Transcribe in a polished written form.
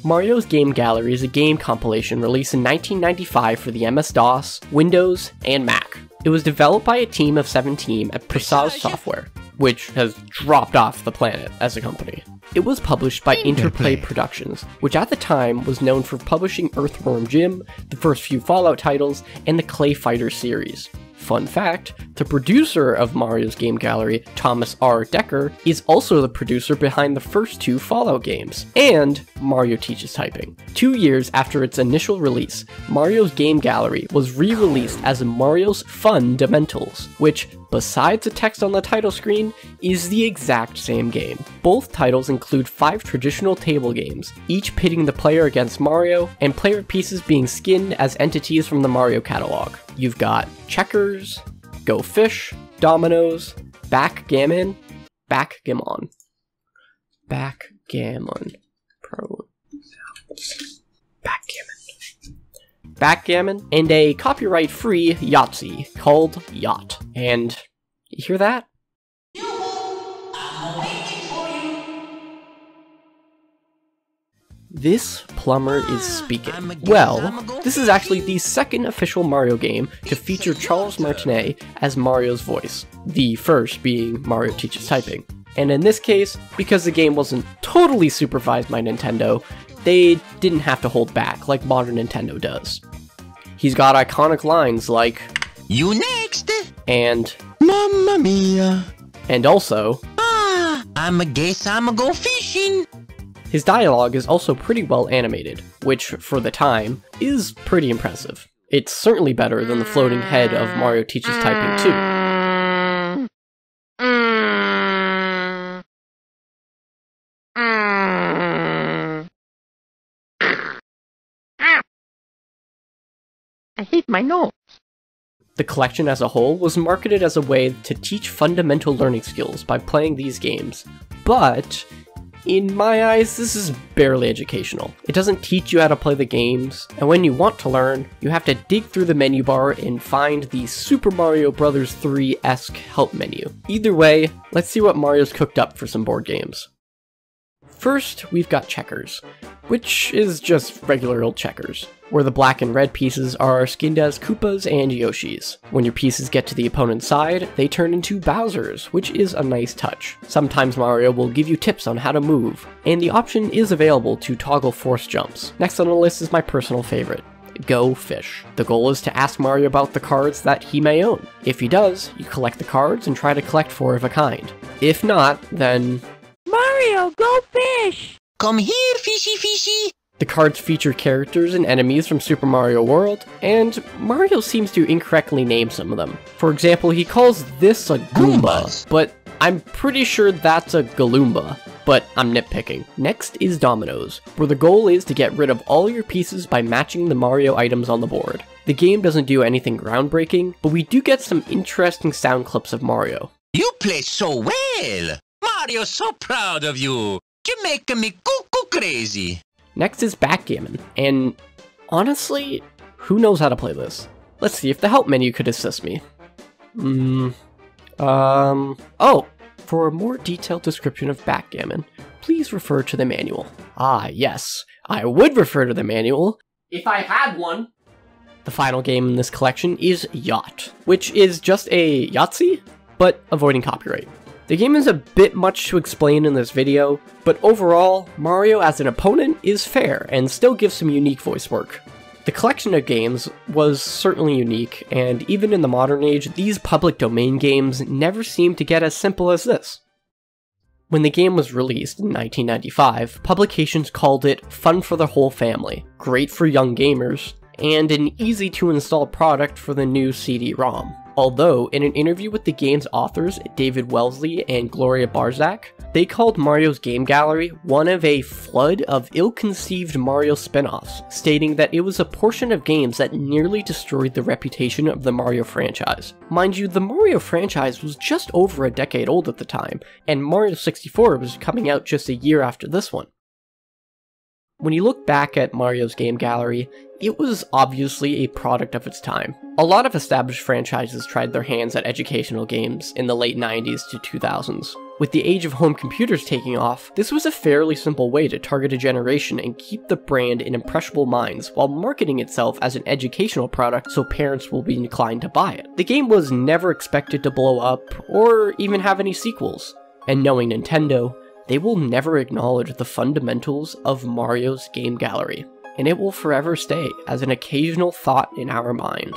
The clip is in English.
Mario's Game Gallery is a game compilation released in 1995 for the MS-DOS, Windows, and Mac. It was developed by a team of 17 at Presage Software, which has dropped off the planet as a company. It was published by Interplay Productions, which at the time was known for publishing Earthworm Jim, the first few Fallout titles, and the Clay Fighter series. Fun fact, the producer of Mario's Game Gallery, Thomas R. Decker, is also the producer behind the first 2 Fallout games, and Mario Teaches Typing. 2 years after its initial release, Mario's Game Gallery was re-released as Mario's Fundamentals, which, besides the text on the title screen, is the exact same game. Both titles include 5 traditional table games, each pitting the player against Mario, and player pieces being skinned as entities from the Mario catalog. You've got checkers, Go Fish, dominoes, backgammon, backgammon, backgammon, and a copyright-free Yahtzee called Yacht. And you hear that? This plumber is speaking. Well, this is actually the second official Mario game to feature Charles Martinet as Mario's voice, the first being Mario Teaches Typing. And in this case, because the game wasn't totally supervised by Nintendo, they didn't have to hold back like modern Nintendo does. He's got iconic lines like, "You next!" and "Mamma mia!" and also, "I'ma go fishing!" His dialogue is also pretty well animated, which, for the time, is pretty impressive. It's certainly better than the floating head of Mario Teaches Typing 2. I hate my nose. The collection as a whole was marketed as a way to teach fundamental learning skills by playing these games, but in my eyes, this is barely educational. It doesn't teach you how to play the games, and when you want to learn, you have to dig through the menu bar and find the Super Mario Bros. 3-esque help menu. Either way, let's see what Mario's cooked up for some board games. First, we've got checkers, which is just regular old checkers, where the black and red pieces are skinned as Koopas and Yoshis. When your pieces get to the opponent's side, they turn into Bowsers, which is a nice touch. Sometimes Mario will give you tips on how to move, and the option is available to toggle force jumps. Next on the list is my personal favorite, Go Fish. The goal is to ask Mario about the cards that he may own. If he does, you collect the cards and try to collect 4 of a kind. If not, then Mario, go fish! Come here, fishy fishy! The cards feature characters and enemies from Super Mario World, and Mario seems to incorrectly name some of them. For example, he calls this a Goomba, but I'm pretty sure that's a Galoomba, but I'm nitpicking. Next is Dominoes, where the goal is to get rid of all your pieces by matching the Mario items on the board. The game doesn't do anything groundbreaking, but we do get some interesting sound clips of Mario. You play so well! Mario's so proud of you! You're making me cuckoo crazy! Next is Backgammon, and honestly, who knows how to play this? Let's see if the help menu could assist me. Oh, for a more detailed description of Backgammon, please refer to the manual. Ah, yes, I would refer to the manual if I had one. The final game in this collection is Yacht, which is just a Yahtzee, but avoiding copyright. The game is a bit much to explain in this video, but overall, Mario as an opponent is fair and still gives some unique voice work. The collection of games was certainly unique, and even in the modern age, these public domain games never seemed to get as simple as this. When the game was released in 1995, publications called it fun for the whole family, great for young gamers, and an easy-to-install product for the new CD-ROM. Although, in an interview with the game's authors, David Wellesley and Gloria Barzak, they called Mario's Game Gallery one of a flood of ill-conceived Mario spin-offs, stating that it was a portion of games that nearly destroyed the reputation of the Mario franchise. Mind you, the Mario franchise was just over a decade old at the time, and Mario 64 was coming out just a year after this one. When you look back at Mario's Game Gallery, it was obviously a product of its time. A lot of established franchises tried their hands at educational games in the late 90s to 2000s. With the age of home computers taking off, this was a fairly simple way to target a generation and keep the brand in impressionable minds while marketing itself as an educational product so parents will be inclined to buy it. The game was never expected to blow up or even have any sequels, and knowing Nintendo, they will never acknowledge the fundamentals of Mario's game gallery, and it will forever stay as an occasional thought in our mind.